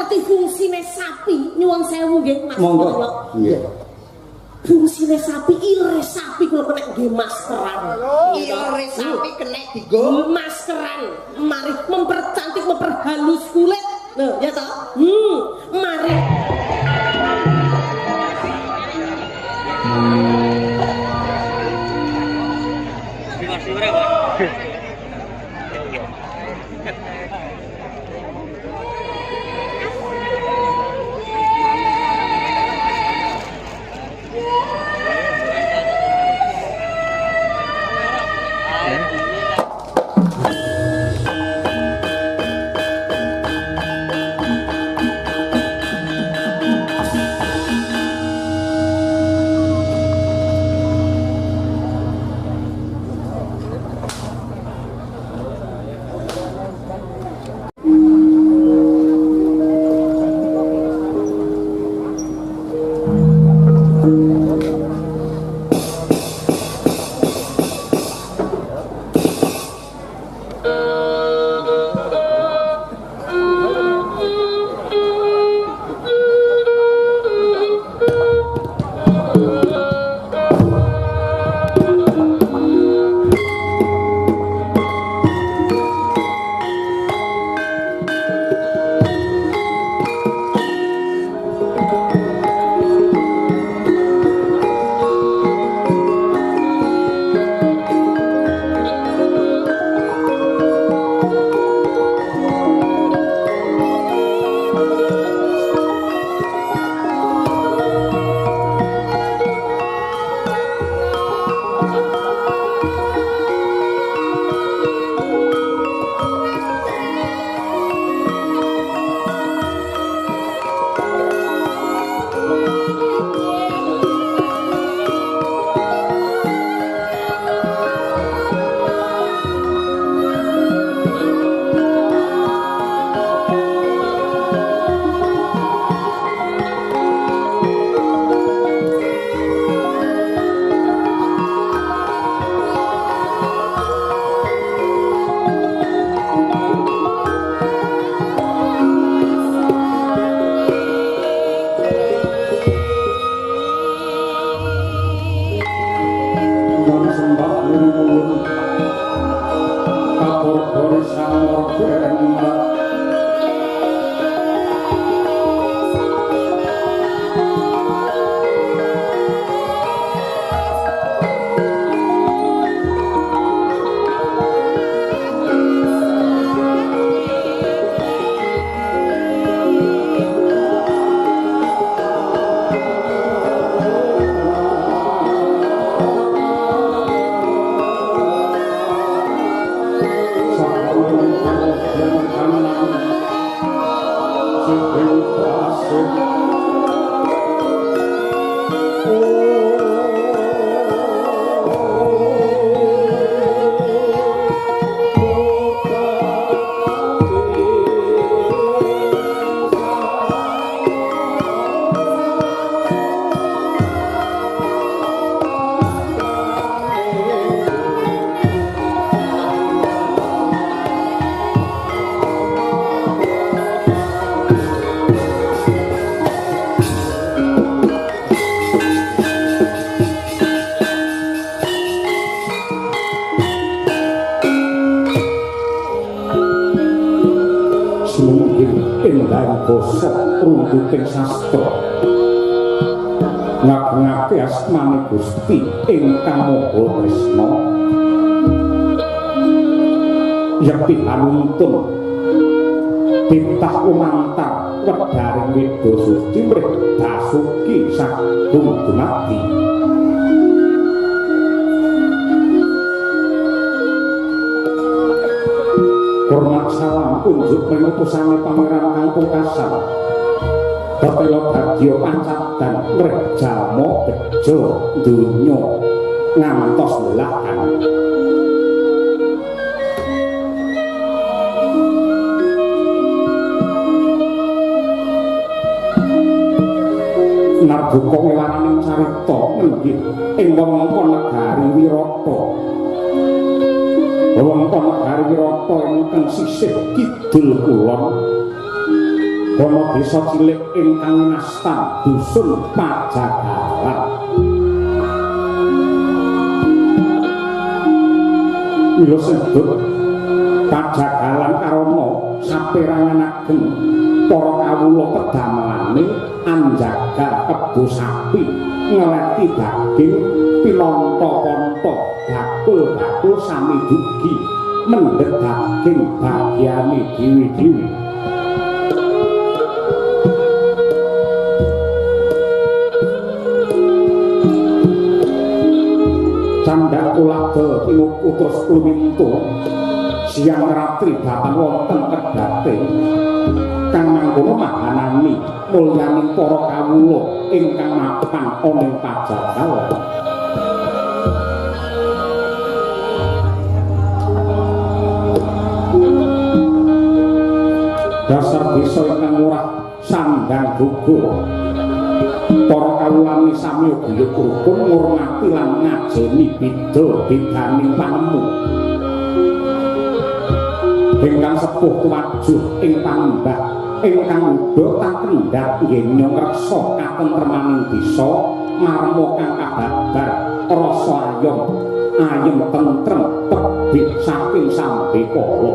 ngerti fungsine sapi nyuwun sewu nggih Mas. Monggo. Nggih. Fungsine sapi ilre sapi kula kena nggih maskeran. Ilre sapi kena digo maskeran. Mari mempercantik memperhalus kulit. Lho, ya toh? Mari. Masih berapa? basa runtuting sastra ngagungake asmane Gusti ingkang Maha Tresna yakti anuntun titah umantar wedaring Weda Suci mrih Basuki sagung dumadi hormat salam kunjuk memutusane pangeran Kangkung Kasar Tetelo Bagya Pancadan mrih jalma bejo donya ngantos belahan narbuka wewananing carita inggih ing wewengkon negari Wirata wewengkon negari Wirata ingkang sisih kidul kulon ana desa cilik ingkang nastan dusun Pajagalan. Mila sedhut Pajagalan karana saperangan ageng para kawula pedamelane anjaga kebo sapi ngeleti daging pinonto-ponto bakul-bakul sami dugi mendhet daging bagiane dewi-dewi. Candak ulada tinuku terus lumintu siang ratri datang wonten kedate kang mangkono mahanani mulyaning para kawula ingkang mapan ana ing Pajagalan. Dasar desa ingkang murah sandang gugur para kawulane sami guyub rukun ngurmati lan ngajeni bida-bidaning panemu ingkang sepuh tuwajuh ing panembah ingkang uga takendhat nggenya ngreksa katentremaning desa marma kang kababar rasa ayem tentrem tebih saking sambekala.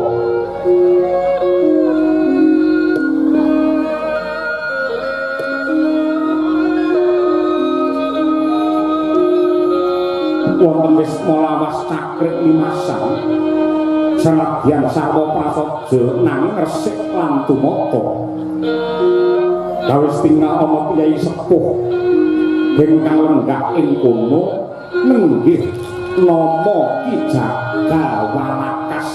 Wonten wisma lawas cakrik limasan senadyan sarwa prasaja nanging resik lan tumata kawis tinggal ana piyai sepuh ingkang lenggah ing kono nenggih nama Ki Jagawalakas.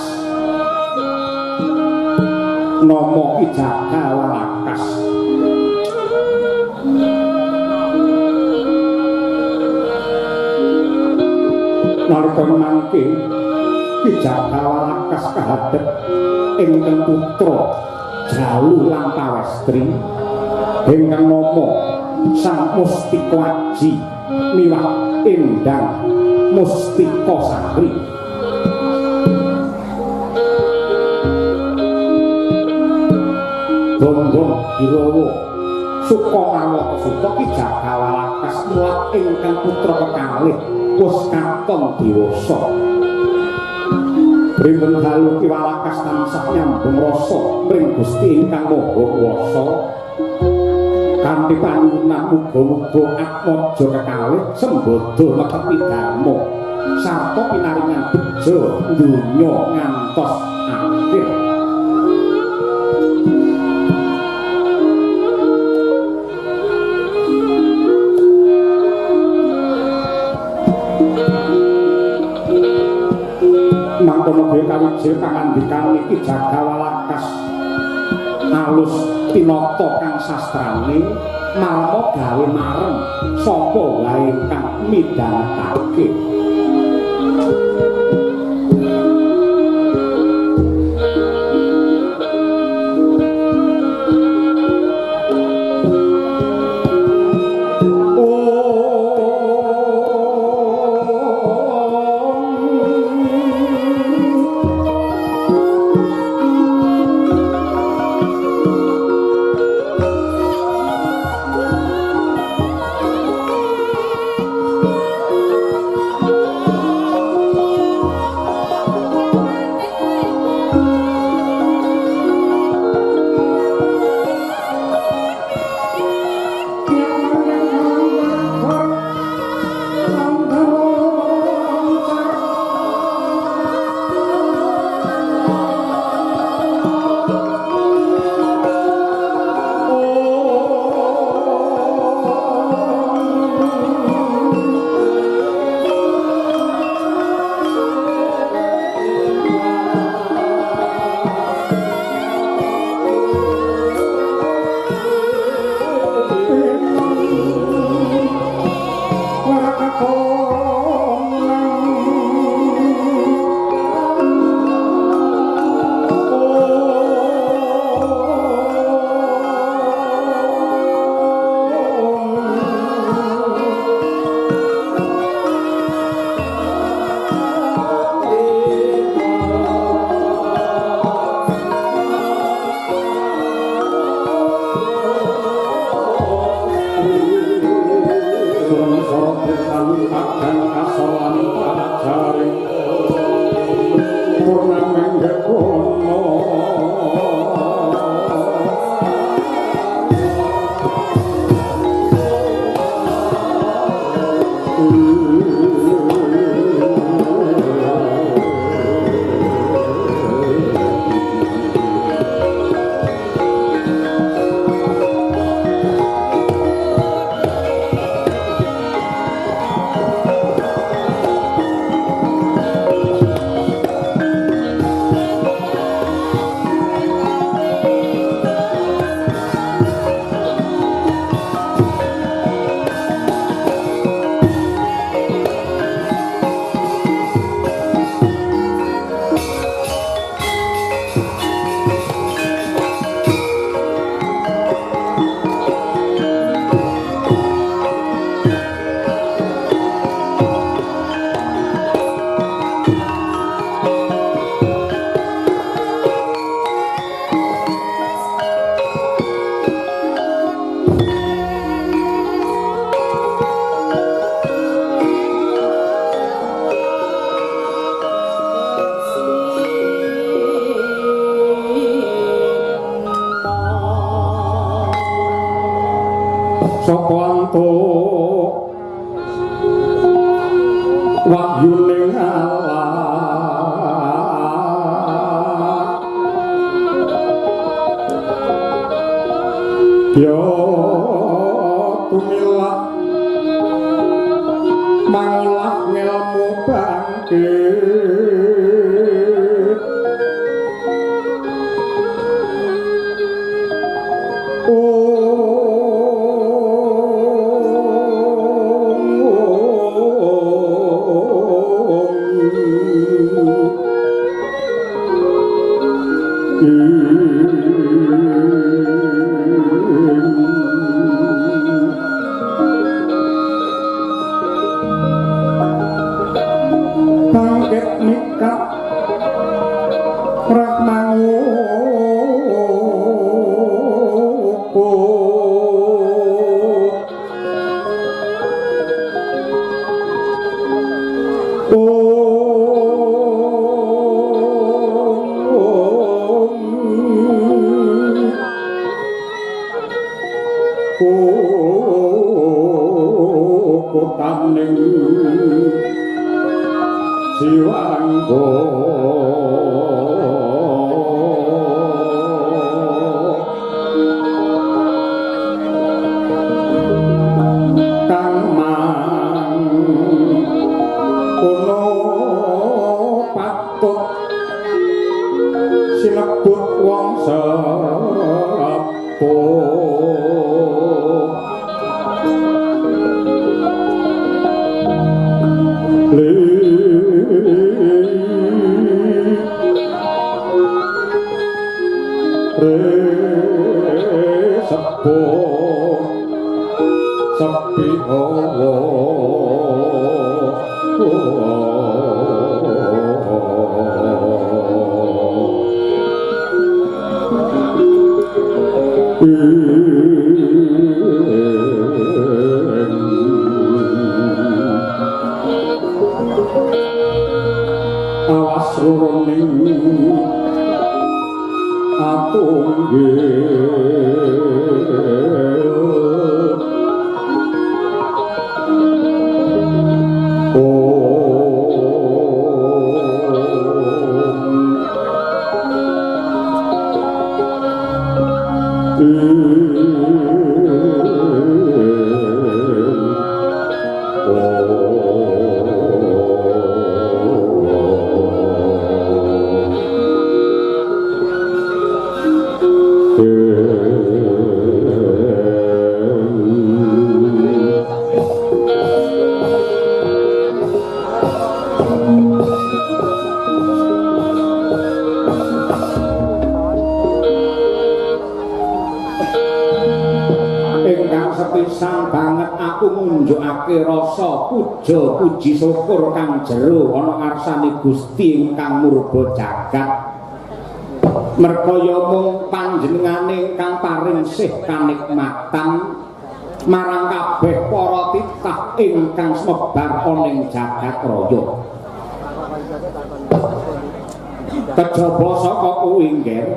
Nama Ki Jagawalakas nalika mangke Ki Jagawalakas kahadep ingkang putra Jalu lan Pawestri ingkang nama Sang Mustika Aji miwah Endang Mustika Sari. Bongbong Birawa suka ngawak suka Ki Jagawalakas mulat ingkang putra kekalih wis katon dewasa. Pripun dalu Ki Walakas tansah nyambung rasa mring Gusti ingkang Maha Kuwasa kanthi panyuwunan muga-muga atmaja kekalih sembada netepi dharma sarta pinaringan beja donya ngantos akhir. Mangkono dhewe kawijil pangandikane Ki Jagawalakas alus pinata kang sastrane marma gawe marem sapa wae kang midhangetake. sapa antuk wahyuning Allah yo tumilah mangolah ngelmu bangkit bangkit nikah rahmangu kotaning jiwanggo kang mang kono patut sinebut wong sepuh sepuh sepi awas ruruning atunggil sepisan banget aku ngunjukake rasa puja puji syukur kang jero ana ngarsane Gusti ingkang murba jagat merkaya mung panjenengane ingkang paring sih kanikmatan marang kabeh para titah ingkang semebar ana ing jagat raya kejaba saka kuwi nggih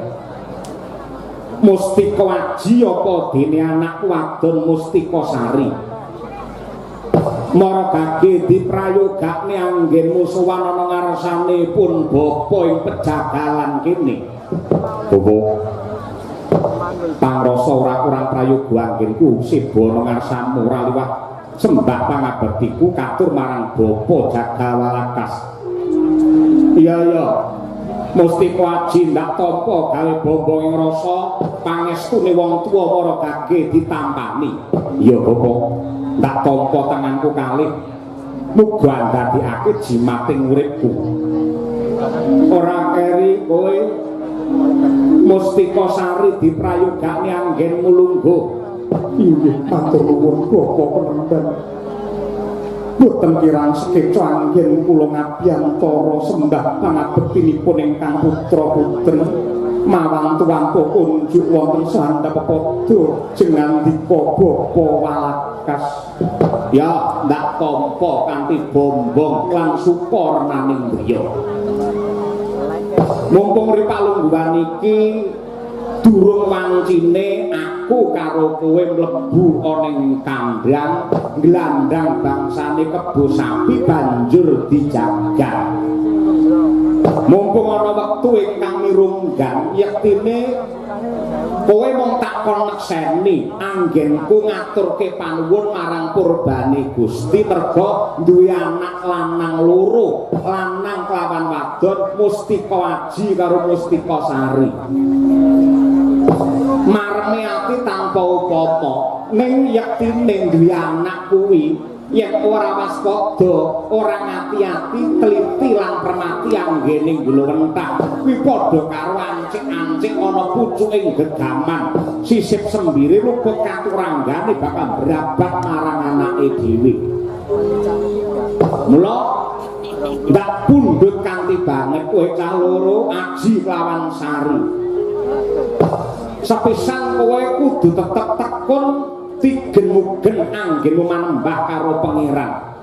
Mustika Aji apa dene anak wadon Mustika Sari margage diprayogakne anggenmu sowan ana ngarsane pun bapa ing pejagalan kene bapa pangrasa ora kurang prayoga anggenku sebo ana ngarsamu ora liwat sembah pangabektiku katur marang bapa Jagawalakas iya Mustika Aji ndak tampa gawe bombong ing rasa pangestune wong tuwa margage ditampani iya bapa ndak tampa tanganku kalih muga ndadekake jimating uripku ora keri kowe Mustika Sari diprayogakne anggenmu lungguh inggih matur nuwun bapa penendang boten kirang sekeca anggen kula ngabiyantara sembah pangabektinipun ingkang putra putri mawang tuwanto unjuk wonten sandhap padha jengandika Bapa Walakas ya ndak tampa kanthi bombong lan supornaning griya mumpung ripalungguhan iki durung wancine aku karo kowe mlebu ana ing kandhang glandang bangsane kebo sapi banjur dijagal. Mumpung ana wektu ingkang mirunggan yektine kowe mung tak kon nekseni anggenku ngaturke panuwun marang purbane Gusti merga duwe anak lanang loro, lanang kelawan wadon Mustika Aji karo Mustika Sari. Marme ati tanpa upama ning yektine duwe anak kuwi yen ora waspada, ora ngati-ati, teliti lan permati anggene gulawentah kuwi padha karo ancik-ancik ana pucuking gegaman sisip sembire luput katuranggane bakal brabat marang anake dhewe. Mula ndak pundhut kanthi banget kowe cah loro Aji lawan Sari. Sepisan kowe kudu tetep tekun tigen-mugen anggenmu manembah karo pangeran.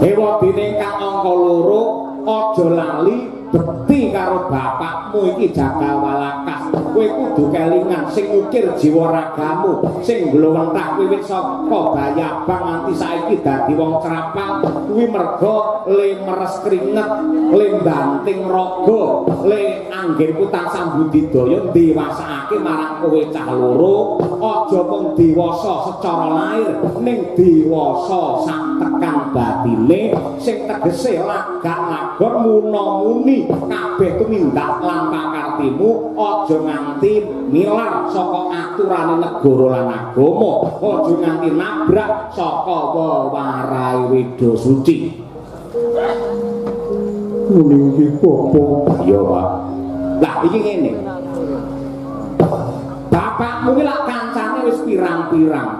Ewadene kang angka loro aja lali bekti karo bapakmu iki Jagal Walakas. Kowe kudu kelingan sing ukir jiwa ragamu, sing glowentah wiwit saka Bayabang nganti saiki dadi wong Crapang kuwi merga le meres kringet, le banting raga, le anggenku tansah budidaya dewasake marang kowe cah loro, aja mung dewasa secara lahir ning dewasa sak tekan batine sing tegese lagak-lagon muna-muni kabeh tumindak lan pakartimu aja nganti milar saka aturane negara lan agama, aja nganti nabrak saka wewarahe Weda Suci. Ngene iki apa? Ya, Pak. Lah iki ngene. Bapakmu ki lak kancane wis pirang-pirang.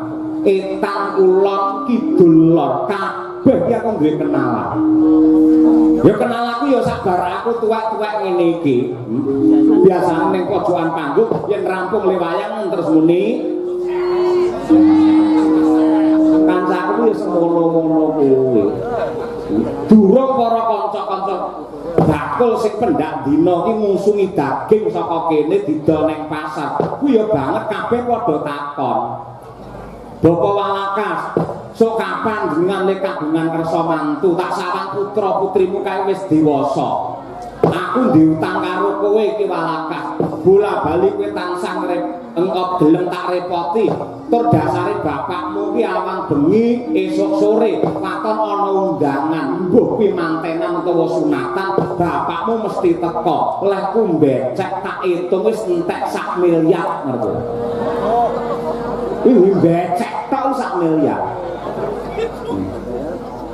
Etan kulon kidul lor kabeh iki aku duwe kenalan. Ya kenal aku ya sabar aku tuwek-tuwek ngene iki. Biasane ning pojokan panggung yen rampung le wayang terus muni. Kancaku ya semono-mono kuwi. Durung para kanca-kanca bakul sing pendak dina iki ngusungi daging saka kene didol ning pasar. Kuwi ya banget kabeh padha takon. Bapak Walakas, sok kapan jenengan le kagungan kersa mantu? Tak sawang putra putrimu kae wis dewasa. Aku diutang karo kowe iki Walakas. Bola-bali kowe tansah engkop gelem tak repoti. Tur dasare bapakmu ki awang bengi esuk sore katon ana undangan, mbuh kuwi mantenan utawa sunatan, bapakmu mesti teka. Lehku mbecek tak itung wis entek 1 miliar ngerti. Ini becek tau 1 miliar.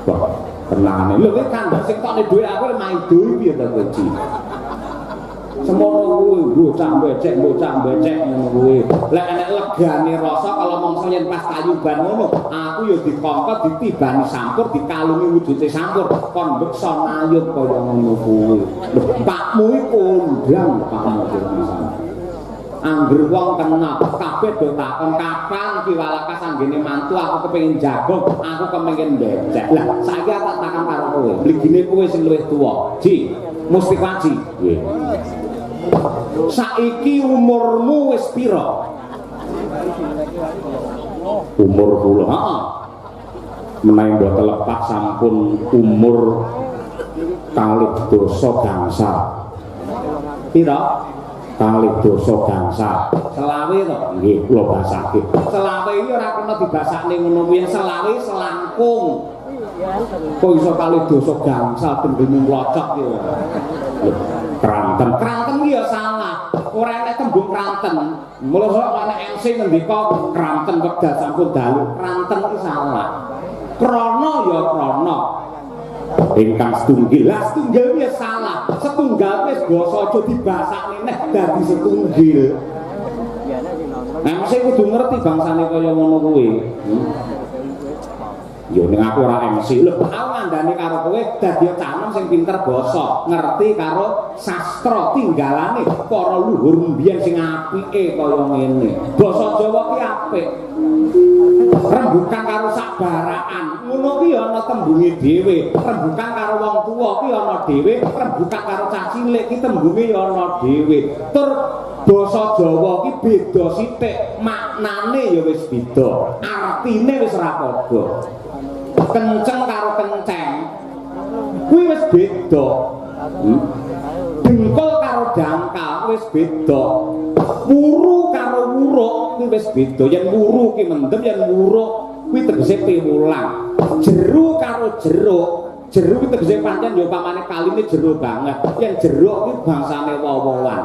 Wah, tenane. Lho kowe kandhas sing tokne dhuwit aku main dhewe piye ta kowe iki? Semono kuwi bocah becek ngono kuwi. Lek enek legane rasa kalau mongso yen pas kayuban ngono, aku ya dikongkot ditibani sampur, dikalungi wujute sampur, kon beksa nayut kaya ngono kuwi. Pakmu iki kondang pakmu iki. Angger wong kenal kabeh do takon kapan Ki Walakas anggene mantu aku kepengin jago, aku kepengin becek. Lah saiki tak takon karo kowe, mligine kowe sing luwih tuwa. Ji, Mustika Aji. Nggih. Saiki umurmu wis pira? Umur kula. Heeh. Menawi mboten lepak sampun umur kalih dosa gangsal. Pira? Kalih dosa gangsal. Selawe to? Nggih, kula basake. Selawe iki ora kena dibasakne ngono kuwi, selawe selangkung. Kok iso kalih dosa gangsal tembung mlocok iki. Kranten. Kranten iki ya salah. Ora enek tembung kranten. Mula kok ana MC ngendika kranten wekdal sampun dalu. Kranten iki salah. Krana ya krana. Ingkang setunggal, lah setunggal wis salah. Setunggal wis basa aja dibasakne neh dadi setunggal. Nah, mesti kudu ngerti bangsane kaya ngono kuwi. Ya ning aku ora MC lho, aku ngandani karo kowe dadi canom sing pinter basa, ngerti karo sastra tinggalane para luhur mbiyen sing apike kaya ngene. Basa Jawa ki apik. Rembukan karo sabaraan, ngono ki ana tembunge dhewe. Rembukan karo wong tuwa ki ana dhewe, rembukan karo cah cilik ki tembunge ya ana dhewe. Tur basa Jawa ki beda sithik, maknane ya wis beda, artine wis ora padha. Kenceng karo kenceng kuwi wis beda. Dengkul karo dangkal wis beda. Wuru karo wuruk kuwi wis beda. Yen wuru ki mendem, yen wuruk kuwi tegese piwulang. Jeru karo jeruk, jeruk kuwi tegese pancen ya pamane kaline jero banget. Yen jeruk kuwi bangsane wowoan.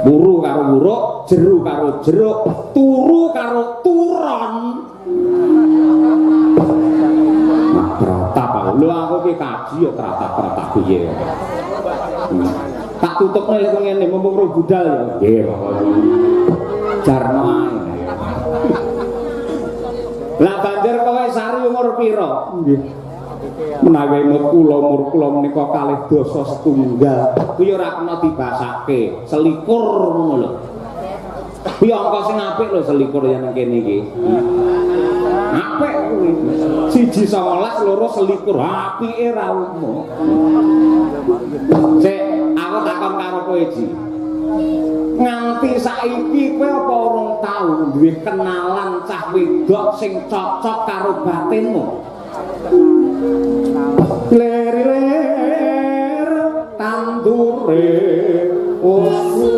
Wuru karo wuruk, jeru karo jeruk, turu karo turon. Nah, tratap lho aku ki kaji ya tratap piye. Tak tutupne lek ngene mumpung ro budal ya. Nggih, jarno ae. Lah banjur kowe sari umur pira? Nggih. Menawi umur kula menika kalih dasa setunggal kuwi ora kena dibasake selikur ngono lho. Kuwi angka sing apik lho selikur yen nang kene iki. Apik kuwi. 1 19 loro selikur apike ra umum. Sik aku takon karo kowe Ji. Nganti saiki kowe apa urung tau duwe kenalan cah wedok sing cocok karo batinmu? Ler-ler tandure osu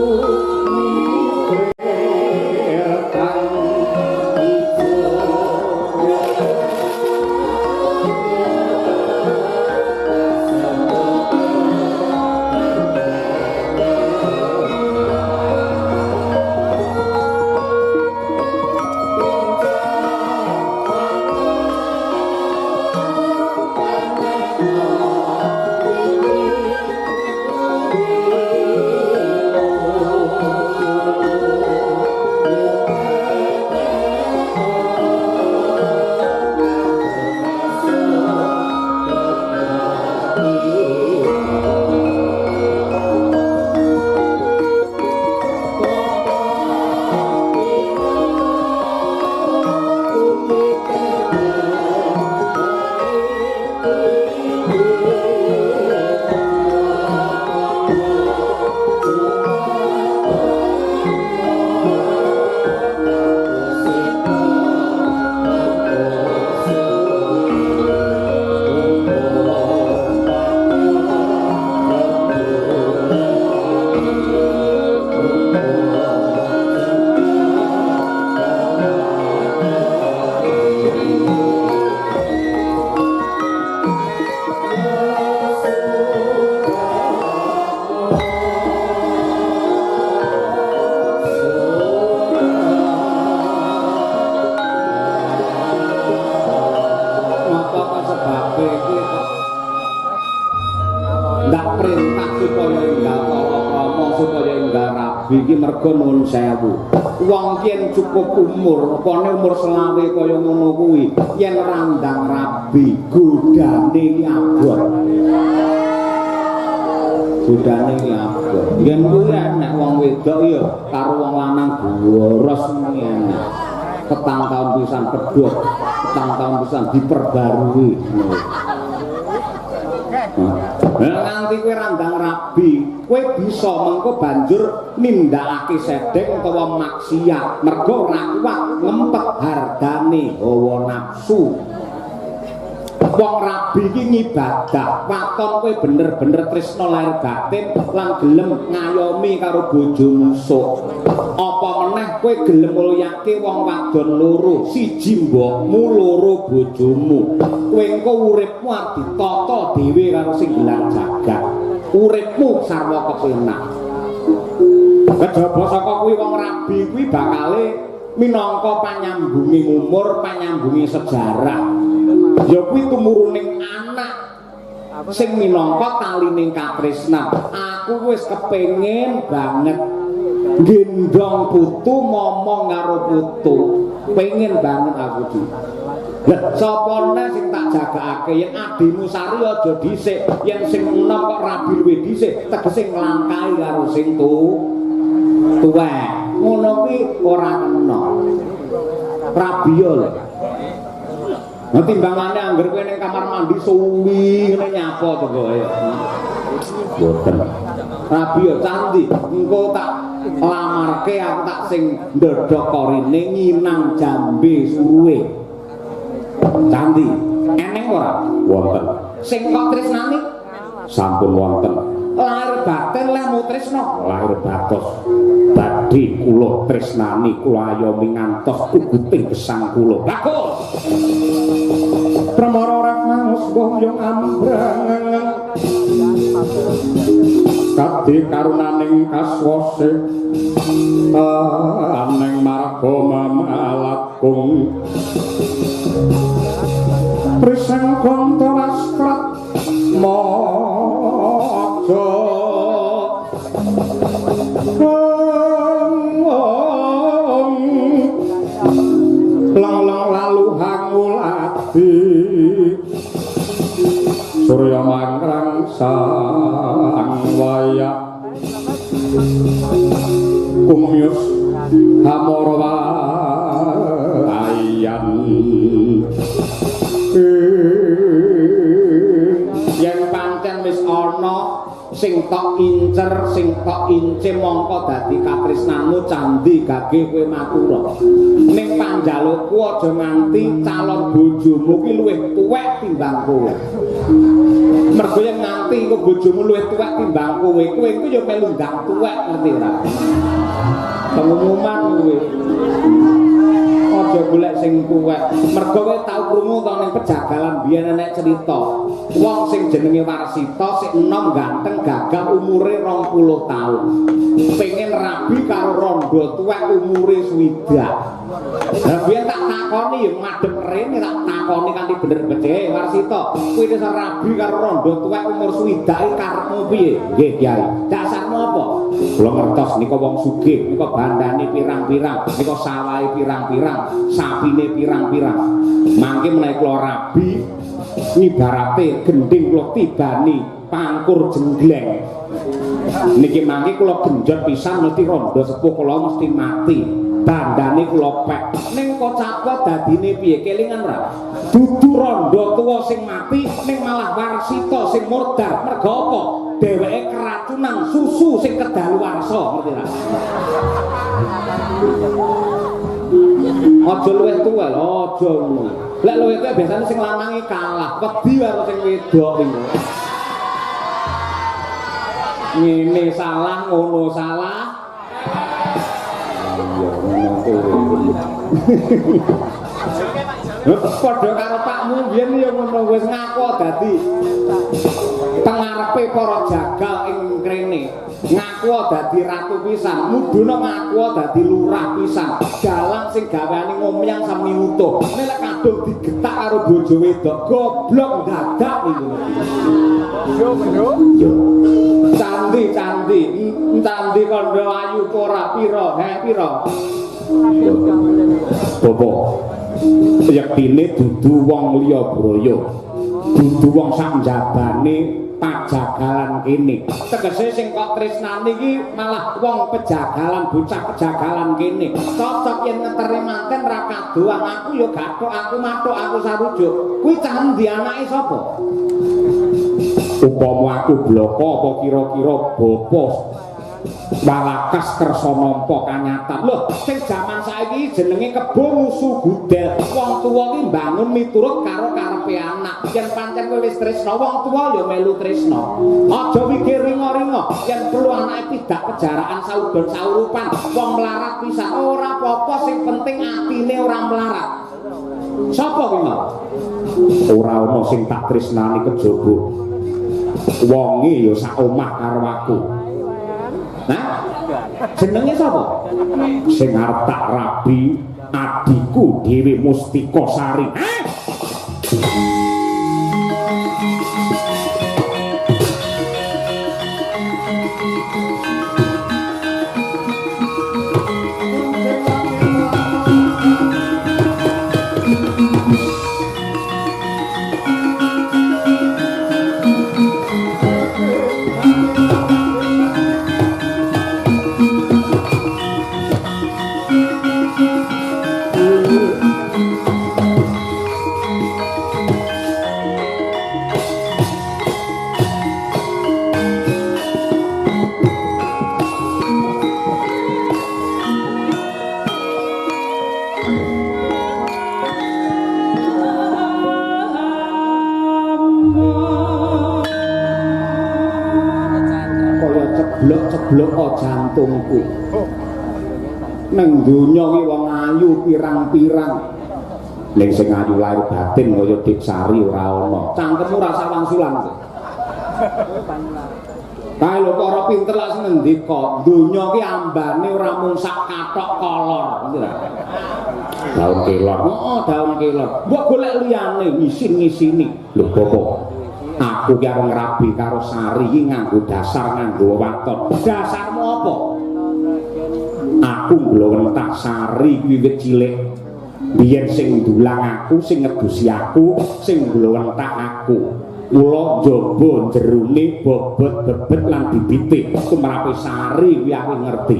iki mergo nuwun sewu. Wong yen cukup umur, apane umur selawe kaya ngono kuwi, yen randang rabi, godane abot. Godane abot. Yen kuwi nek wong wedok ya karo wong lanang boros ngene. Petang taun pisan pedhot, petang taun pisan diperbarui. Nganti kowe randang rabi, kowe bisa mengko banjur nindakake sedhek utawa maksiat mergo ora kuat ngempet hargane hawa nafsu. Wong rabi iki ngibadah, waton kowe bener-bener tresna lahir batin lan gelem ngayomi karo bojomu sok. Apa meneh kowe gelem mulyake wong wadon loro, siji mbokmu loro bojomu. Kowe engko uripmu arep ditata dhewe karo sing gelar jagat. Uripmu sarwa kepenak. Kejaba saka kuwi wong rabi kuwi bakale minangka panyambunging umur, panyambunging sejarah. Ya kuwi tumuruning anak sing minangka talining katresnan. Aku wis kepengin banget gendong putu momong karo putu. Pengen banget aku iki. Lah sapa neh sing tak jagakake yen adimu sari aja dhisik, yen sing enom kok rabi luwih dhisik, tegese nglangkai karo sing tuwek. Ngono kuwi ora kena. Rabi yo lho. Nah timbangane angger kowe ning kamar mandi suwi ngene nyapa to kowe ya. Boten. Rabi yo candi, engko tak lamarke aku tak sing ndodhok korine nyinang jambe suruhe. Candi, eneng ora? Wonten. Sing kok tresnani? Sampun wonten. Lahir batin lemu tresna, lahir batos. Badhe kula tresnani kula ayomi ngantos kuguting gesang kula. Bagus. Pramara Ratmanus boyong ambrang. Kadhe karunaning kaswase aneng marga mamalakung Prisang konto wastrat mojo lang-lang lalu hangulati Surya mangkrang sang waya kumyus hamorwa ayan yen pancen wis ana sing tok incer sing tok ince mongko dadi katresnanmu candhi gage kowe matura ning panjalukku aja nganti calon bojomu ki luwih tuwek timbang kowe mergo yen nganti engko bojomu luwih tuwek timbang kowe kowe iku ya melu ndang tuwek ngerti ora pengumuman kowe aja golek sing tuwek mergo kowe tau krungu to ning pejagalan biyen nek cerita wong sing jenenge Warsita sik enom ganteng gagah umure 20 taun pengen rabi karo rondo tuwek umure 60. Lah biyen tak takoni ya madhep rene tak takoni kanthi bener gede Warsita kowe wis rabi karo rondo tuwek umur 60 karepmu piye nggih Kyai dasarmu apa kula ngertos nika wong sugih nika bandane pirang-pirang nika sawahe pirang-pirang sapine pirang-pirang mangke menawi kula rabi ibarate gending kula tibani pangkur jenggleng niki mangke kula genjot pisan mesti rondo sepuh kula mesti mati bandane kula pek ning kocapko dadine piye kelingan ora dudu rondo tuwa sing mati ning malah Warsita sing murdar mergo apa dheweke keracunan susu sing kedaluwarsa ngerti ra aja luwih tuwa lho aja ngono lek luwih tuwa biasane sing lanange kalah wedi karo sing wedok iki ngene salah ngono salah iya ngono padha karo pakmu biyen ya ngono wis ngaku dadi pengarepe para jagal ing krene ngaku dadi ratu pisan muduna ngaku dadi lurah pisan dalang sing gaweane ngomyang sami utuh nek kadung digetak karo bojo wedok goblok dadak niku yo candi kandha ayu ora pira pira Bobo yektine dudu wong liya braya dudu wong sak njabane pajagalan kene tegese sing kok tresnani iki malah wong pejagalan bocah pejagalan kene cocok yen ngeteri manten ra kadoan aku ya gathok aku mathuk aku sarujuk kuwi candi anake sapa upama aku bloko apa kira-kira bapa Walakas kersa nampa kanyatan. Lho, sing jaman saiki jenenge kebo musuh gudel. Wong tuwa ki mbangun miturut karo karepe anak. Yen pancen kowe wis tresna, wong tuwa ya melu tresna. Aja mikir ringo-ringo. Yen perlu anake pidak kejaraan saudon saurupan. Wong melarat pisan ora apa-apa, sing penting atine ora melarat. Sapa kuwi mau? Ora ana sing tak tresnani kejaba. Wonge ya sak omah karo aku. Nah, jenenge sapa? Sing arep tak rabi adikku Dewi Mustika Sari. blok jantungku. Neng donya ki wong ayu pirang-pirang. Ning sing ayu lahir batin kaya Dik Sari ora ana. Cangkemmu rasa wangsulan. Kae lho para pinter lak ngendika, donya ki ambane ora mung sak kathok kolor, ngerti ta? Daun kelor. Heeh, daun kelor. Mbok golek liyane ngisin-ngisini. Lho, Bapak. Aku ki arep ngrabi karo Sari iki nganggo dasar nganggo waton. Dasarmu apa? Aku mblontak Sari wiwit cilik. Biyen sing ndulang aku, sing ngedusi aku, sing mblontak aku. Kula njaba jerone bobot bebet lan bibite tumrape Sari kuwi aku ngerti.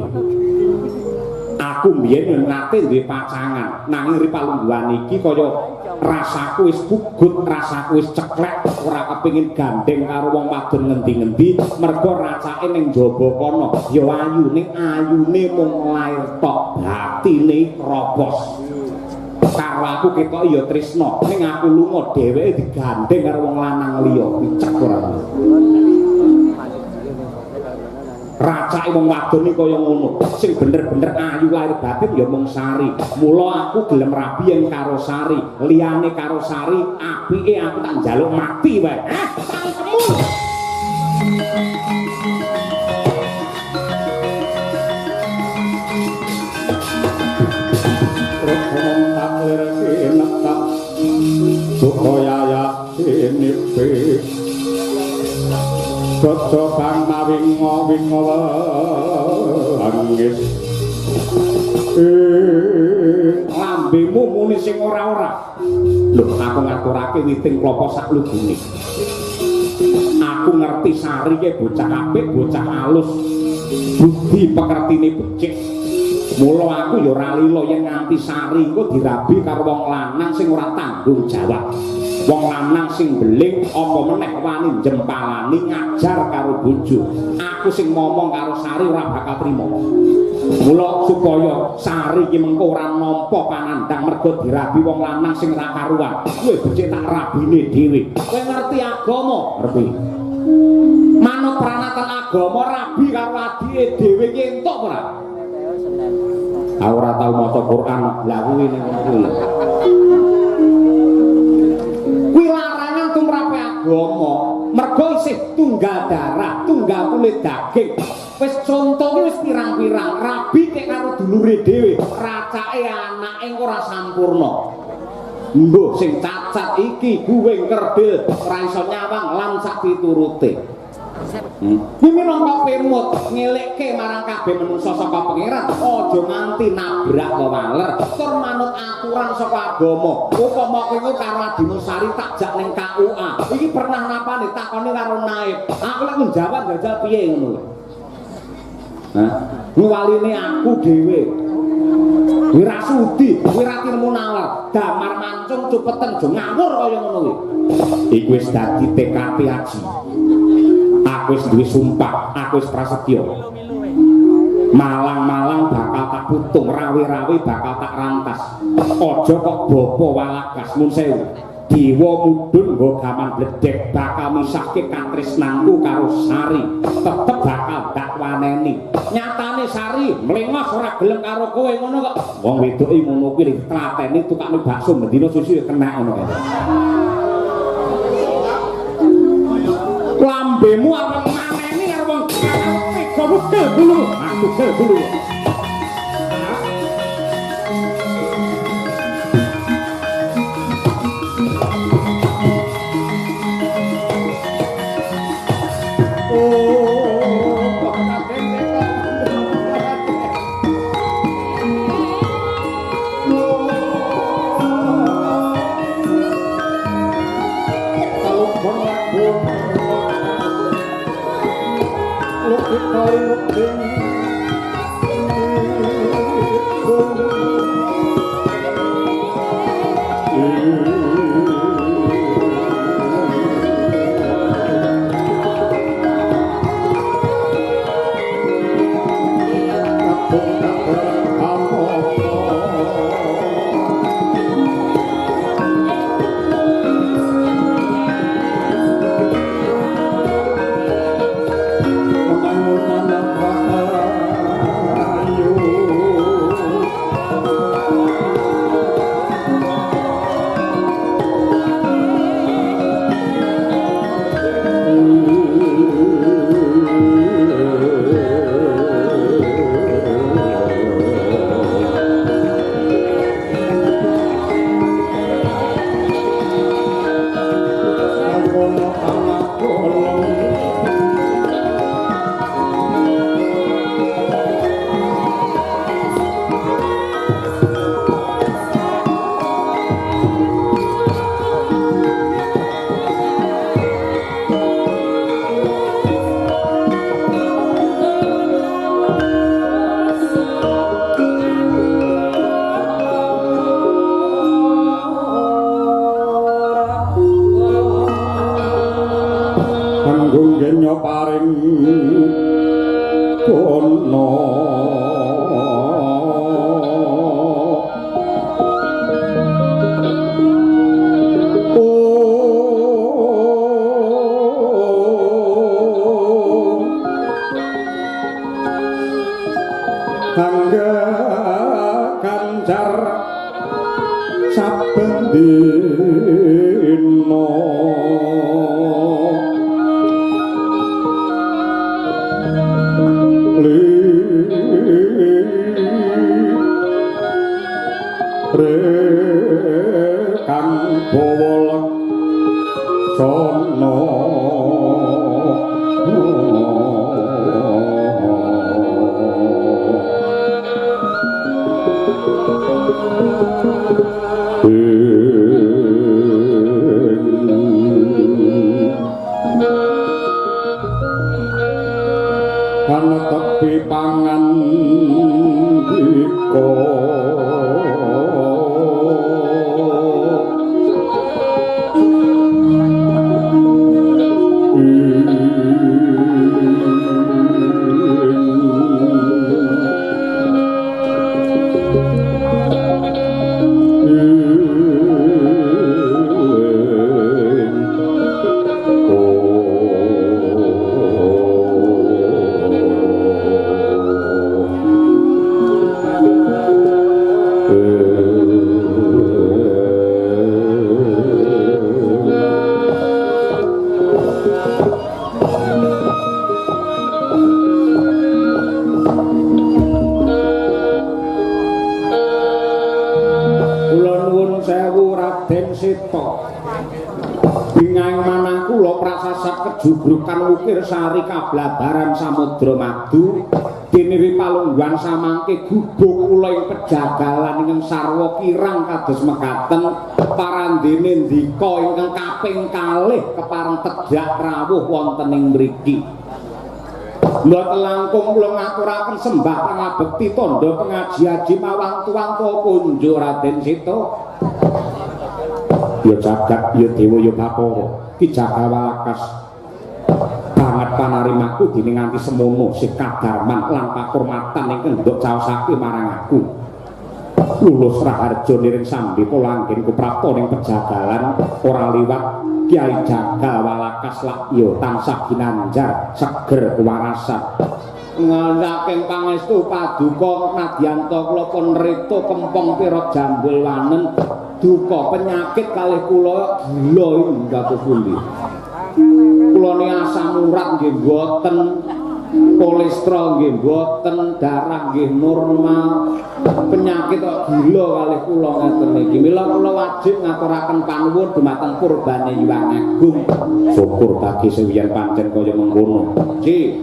Aku mbiyen nate duwe pacangan, nanging ripalungguhan iki kaya rasaku wis pugut, rasaku wis ceklek, ora kepengin gandeng karo wong wadon ngendi-ngendi, mergo racake ning njaba kono ya ayu ning ayune mung lair tok, batine robos. Karo aku ketok ya tresna, ning aku lunga dheweke digandeng karo wong lanang liya, picek ora. Racake wong wadon iki kaya ngono, sing bener-bener ayu lahir batin ya mung Sari. Mula aku gelem rabi yen karo Sari, liyane karo Sari apike aku tak njaluk mati wae. Cangkemmu. Supaya nipe cocok mawingo angis lambemu muni sing ora-ora lho aku ngaturake witing klopo sak lubune aku ngerti Sari ke bocah apik bocah alus budi pekertine becik mula aku ya ora lila yen nganti Sari engko dirabi karo wong lanang sing ora tanggung jawab. Wong lanang sing beling apa meneh wani jempalani ngajar karo bojo. Aku sing ngomong karo Sari ora bakal trima. Mula supaya Sari iki mengko ora nampa panandang mergo dirabi wong lanang sing ora karuan. Kowe becik tak rabine dhewe. Kowe ngerti agama? Ngerti. Manut pranatan agama rabi karo adike dhewe ki entuk ora? Aku ora tau maca Quran, lha kuwi ning ngono. Kuwi larangan tumrape agama, mergo isih tunggal darah, tunggal kulit daging. Wis conto ki wis pirang-pirang, rabi kek karo dulure dhewe, racake anake ora sampurna. Mbuh sing cacat iki guwing kerdil, ora iso nyawang lan sak piturute. Kuwi minangka pirmut ngelekke marang kabeh menungsa saka pangeran aja nganti nabrak kewaler tur manut aturan saka agama upama kowe karo adimu Sari tak jak ning KUA iki pernah napane takoni karo naib aku lek njawab jajal piye ngono hah kuwi waline aku dhewe wira sudi wira tirmu nalar damar mancung cupeten jo ngawur kaya ngono kuwi iki wis dadi TKT aji. Aku wis duwe sumpah, aku wis prasetya. Malang-malang bakal tak putung, rawi-rawi bakal tak rantas. Aja kok bapa walagas mun sewu. Dewa mudhun nggo gaman bledhek bakal misahke katresnanku karo Sari. Tetep bakal dak waneni. Nyatane Sari mlengos ora gelem karo kowe ngono kok. Wong wedok iki ngono kuwi ditlateni tukane bakso mendina susu ya kena ngono kae. Lambemu apa maneni karo wong gowo dulu aku dulu maring kono Angga kancar saben dina rekan bawolek sono ana tepi pangan diko jubrukan ukir sari kablabaran samudra madu diniri palungguhan samangke gubuk kula ing pejagalan ingkang sarwa kirang kados mekaten parandene ndika ingkang kaping kalih kepareng tedhak rawuh wonten ing mriki mboten langkung kula ngaturaken sembah pangabekti tandha pengaji-aji mawang tuwangka kunjuk Raden Sita ya jagat ya dewa ya bapara ki Jagawalakas banget panarimaku dene nganti semono sikadarman lan pakurmatan ingkang nduk caosake marang aku lulus raharja niring sambita langgengku prapta ning pejagalan ora liwat Kyai Jagawalakas lakya tansah ginanjar seger kewarasan ngandhaking pangestu paduka Nadyanta kula pun rita kempong pira jambul wanen duka penyakit kalih kula gila inggih pundi kula ni asam urat nggih mboten kolesterol nggih mboten darah nggih normal penyakit kok gila kalih kula ngeten iki mila kula wajib ngaturaken panuwun dumateng Purbane Hyang Agung syukur bagi sewiyan pancen kaya mengkono Ci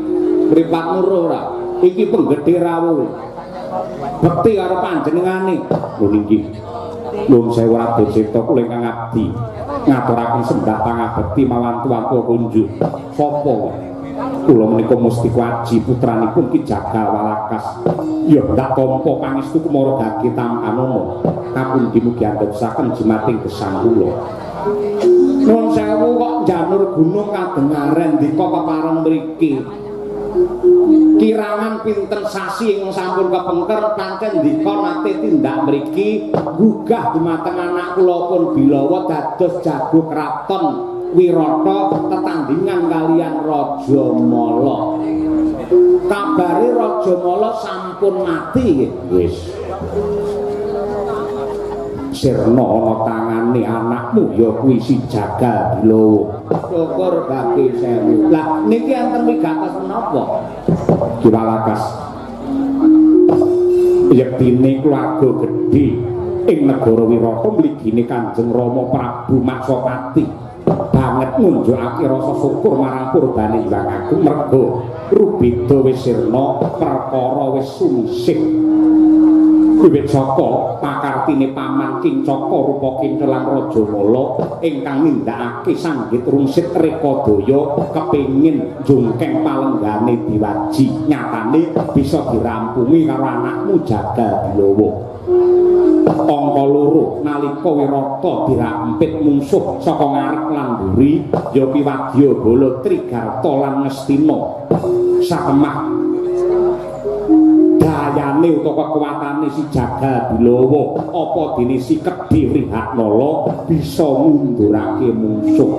mripat nuruh ora iki penggedhe rawuh bekti karo panjenengane lho nggih nuwun sewu Raden Sita kula ingkang abdi ngaturaken sembah pangabekti mawan tuwangka kunjuk sapa kula menika Musti Kwaji putranipun Ki Jagawalakas ya ndak tampa pangestu kumara gage tamanana kapundi mugi andhepsaken jimating gesang kula nuwun sewu kok janur gunung kadengaren ndika kepareng mriki kirangan pinten sasi ing sampun kepengker pancen ndika nate tindak mriki gugah dumateng anak kula pun Bilawa dados jago kraton Wirata tetandhingan kalian Raja Mala kabare Raja Mala sampun mati wis sirna ana tangane anakmu ya kuwi si Jagal Bilawa syukur bagi sewu lah niki enten wigatos menapa Ki Walakas yektine keluarga gedhe ing negara Wirata mligine Kanjeng Rama Prabu Maksapati banget ngunjukake rasa syukur marang Purbane Hyang Agung merga rubeda wis sirna perkara wis sungsih wiwit saka pakartine paman Kincaka rupa Kincelang Raja Mala ingkang nindakake sanggit rungsit Rekadaya kepengin jungkeng palenggane diwaji nyatane bisa dirampungi karo anakmu Jagal Bilawa angka loro nalika Wirata dirampit mungsuh saka ngarep lan mburi ya Piwadya Bala Trigarta lan Ngastina sakemah dayane utawa kekuatane si Jaga Bilawa apa dene si Kedhi Wrihatnala bisa ngundurake mungsuh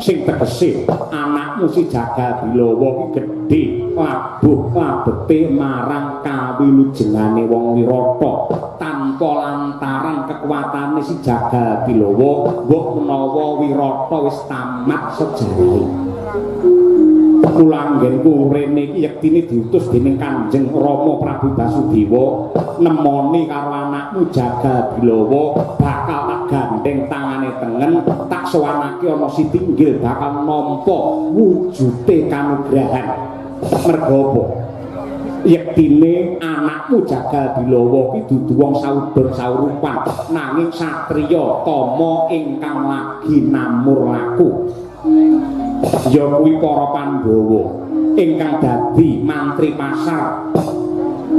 sing tegese anakmu si Jaga Bilawa ki gedhe labuh labete marang kawilujengane wong Wirata tanpa lantaran kekuatane si Jaga Bilawa mbok menawa Wirata wis tamat sejarahe kula anggenku rene iki yektine diutus dening Kanjeng Rama Prabu Basudewa nemoni karo anakmu Jaga Bilawa bakal tak gandeng tangane tengen tak sowanake ana Sitinggil bakal nampa wujude kanugrahan merga apa yektine anakmu Jaga Bilawa ki dudu wong saudara saurupan nanging satriya tama ingkang lagi namur laku ya kuwi para Pandhawa ingkang dadi mantri pasar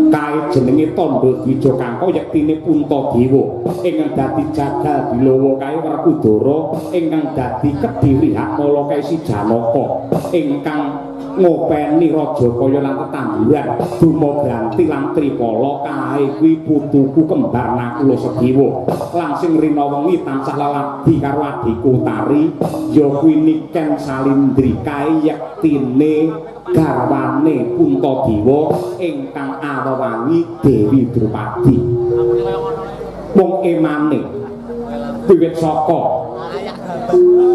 kae jenenge Tandha Dwija Kangka yektine Puntadewa ingkang dadi Jaga Bilawa kae Werkudara ingkang dadi Kedhi Wrihatnala kae si Janaka ingkang ngopeni Rajakaya lan tetanduran Dumagranti lan Tripala kae kuwi putuku kembar Nakula Sedewa lan sing rina wengi tansah leladi karo adhiku Tari ya kuwi Niken Salindri kae yektine garwane Puntadewa ingkang awewangi Dewi Drupadi wong emane wiwit saka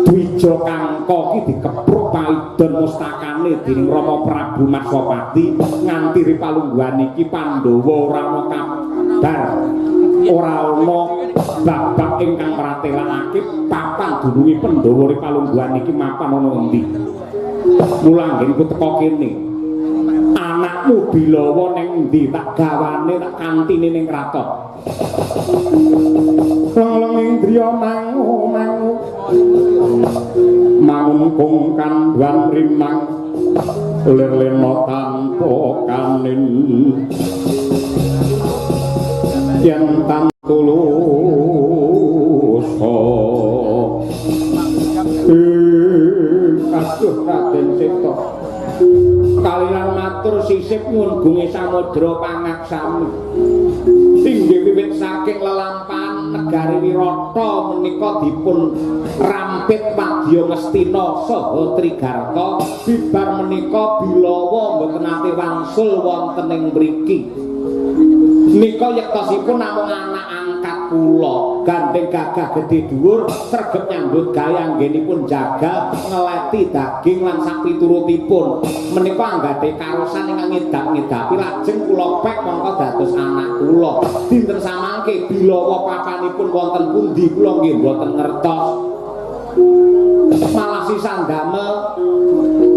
Dwija Kangka ki dikepruk paidon mustakane dening Rama Prabu Matsapati nganti ripalungguhan iki Pandhawa ora ana kabar ora ana babak ingkang mratelakake papan dununge Pandhawa ripalungguhan iki mapan ana endi mula anggenku teka kene anakmu Bilawa ning endi tak gawane tak kantine ning kraton Long indriya mangu mangkung kandhuan rimang lir-lirna tanpa kanin yen tan tulusa aduh Raden Seta kaliyan matur sisip nyuwun gunge samudra pangaksami inggih wiwit saking lelampahan negari Wirata menika dipun rampit Wadya Ngastina saha Trigarta bibar menika Bilawa mboten nate wangsul wonten ing mriki nika yektosipun namung anak angkat kula gandeng gagah gedhe dhuwur sregep nyambut gawe anggenipun jaga ngeleti daging lan sak piturutipun menika anggadhe karosan ingkang ngedap-ngedapi lajeng kula pek mongko dados anak kula dinten samangke Bilawa papanipun wonten pundi kula nggih mboten ngertos malah sisan damel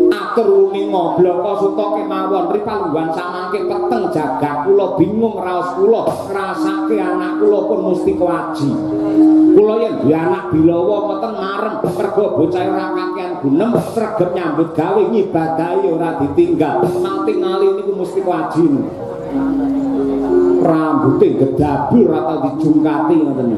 atur ning ngobloko suta kemawon ripalungguhan samangke peteng jagat kula bingung raos kula ngrasake anak kula pun mesti kewaji kula yen duwe anak Bilawa mboten marem merga bocah ora kakean gunem sregep nyambut gawe ngibadahi ora ditinggal mantingali niku mesti kewaji rambute gedabul atau dijungkati ngoten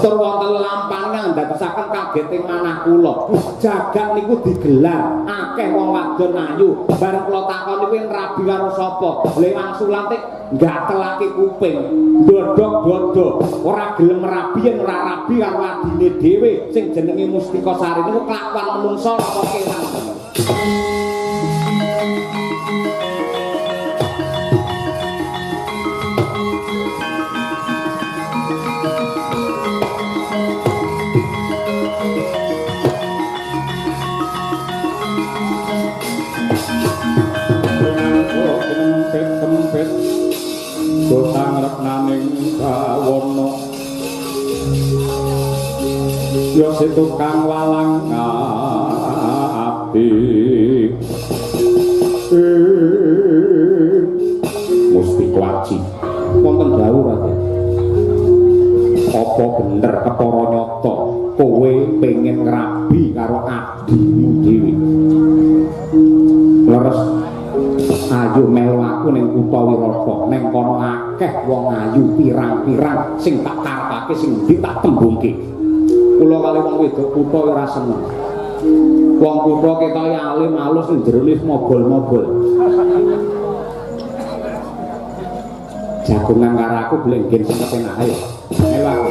tur wonten lampahan ndadosaken kageting manah kula jagat niku digelar akeh wong wadon ayu bareng kula takoni kuwi rabi karo sapa lewang sulante ngatelake kuping ndodok-dodok ora gelem rabi yen ora rabi karo adine dhewe sing jenenge Mustika Sari niku kelakuan menungsa apa kewan Dosang retnaning bawana ya setukang walang ngati mesti kuaci wonten dawuh Raden apa bener kepara nyata kowe pengen ngrabi karo adimu dhewe leres Ayo melu aku ning kutha Wirata, ning kono akeh wong ayu pirang-pirang sing tak karepake sing ndi tak tembungke. Kula kali wong wedok kutha ora seneng. Wong kutha ketoke alim alus ning jero wis mobol-mobol. Jagongan karo aku blenggen sing kepenak ae. Melu aku.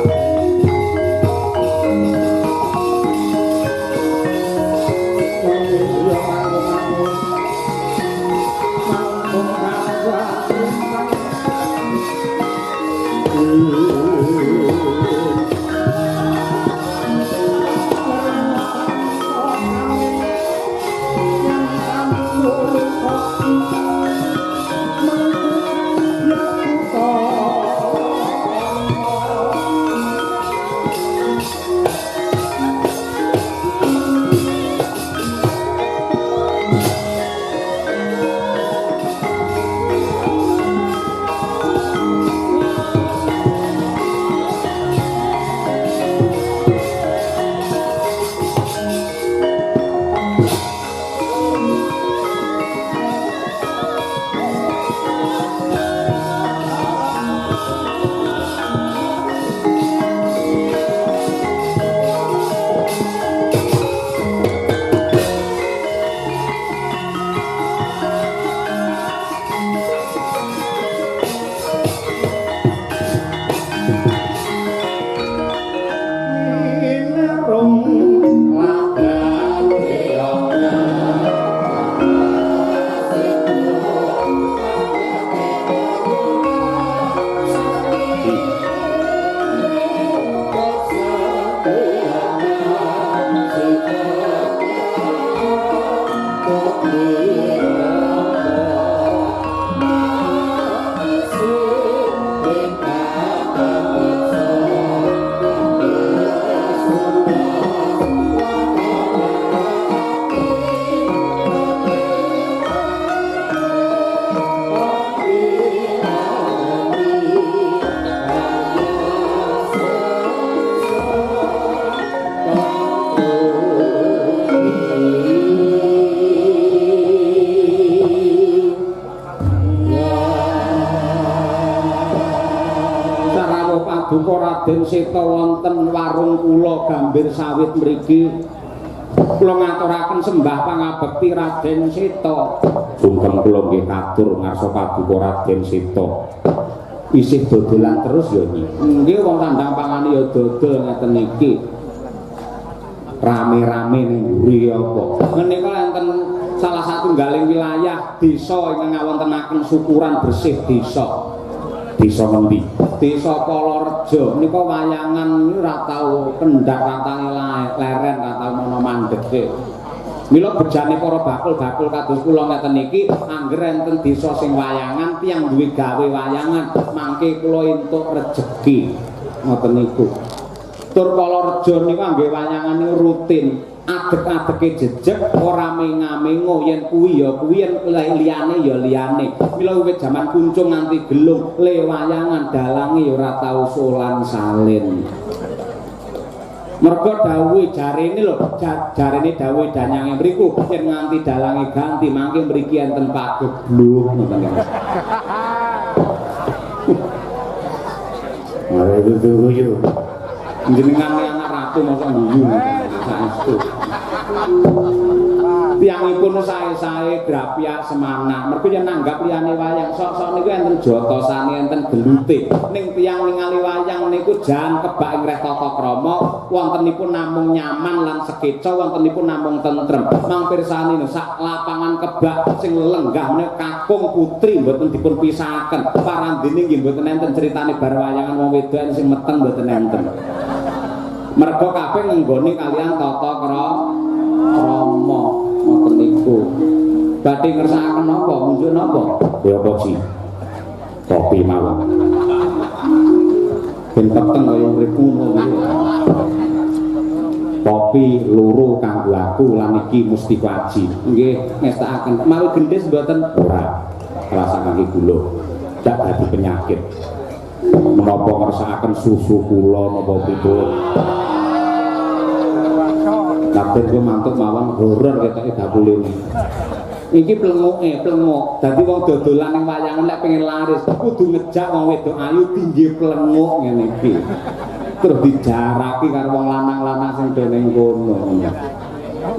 Raden Seta wonten warung kula Gambir Sawit mriki kula ngaturaken sembah pangabekti Raden Seta. Sungkem kula nggih katur ngarsa paduka Raden Seta. Isih dodolan terus ya nggih wong kandhang pangane ya dodol ngeten iki. Rame-rame ning mburi apa. Menika enten salah satunggaling wilayah desa ingkang ngawontenaken syukuran bersih desa. Desa ngendi? Desa Polorejo menika wayangan ora tau kendhak ratange leren ora tau ana mandheke. Mila bejane para bakul-bakul kados kula ngeten iki angger enten desa sing wayangan tiyang duwe gawe wayangan mangke kula entuk rejeki ngoten niku. Tur Polorejo niku nggih wayangane rutin adeg-adege jejeg ora menga-mengo yen kuwi ya kuwi yen liyane ya liyane. Mila wiwit jaman kuncung nganti gelung le wayangan dalange ya ora tau solan salin. Mergo dawuhe jarene lho, jarene dawuhe danyange mriku yen nganti dalange ganti mangke mriki enten pagebluk ngoten ya. Mare guyu. Jenengan anak ratu mosok guyu saestu. Tiyangipun sae-sae grapyak semana. Mergo yen nanggap liyane wayang sok-sok niku enten jotosane enten gelute. Ning tiyang ningali wayang niku jan kebak ing reh tata krama, wontenipun namung nyaman lan sekeca, wontenipun namung tentrem. Mang pirsani sak lapangan kebak sing lenggah menika kakung putri mboten dipun pisahaken. Parandene nggih mboten enten critane bar wayangan wong wedok sing meteng mboten enten. Mergo kabeh ngenggoni kalian tata krama. Ngoten niku. Badhe ngersakaken napa? Munjuk napa? Ya apa sih? Kopi mawon. Ben peteng kaya mriku ngono. Kopi loro kanggo aku lan iki mesti wajib. Nggih, ngestakaken. Mawi gendhis mboten? Ora. Rasa kangge gula. Dak dadi penyakit. Menapa ngersakaken susu kula napa pripun? Kabeh ku mantuk mawon horor ketoke bakule. Iki plenguk. Dadi wong dodolan ning wayangan lek pengen laris kudu ngejak wong wedok ayu tinggi plenguk ngene iki. Terus dijaraki karo wong lanang-lanang sing do ning kono.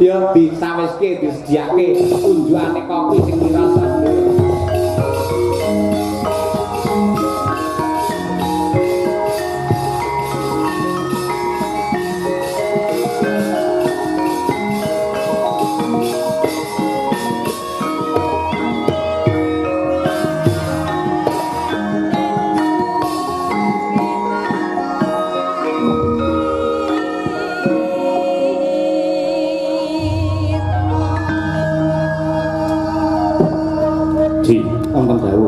Ya disaweske disediake unjukane kopi sing dirasane. Wonten dawuh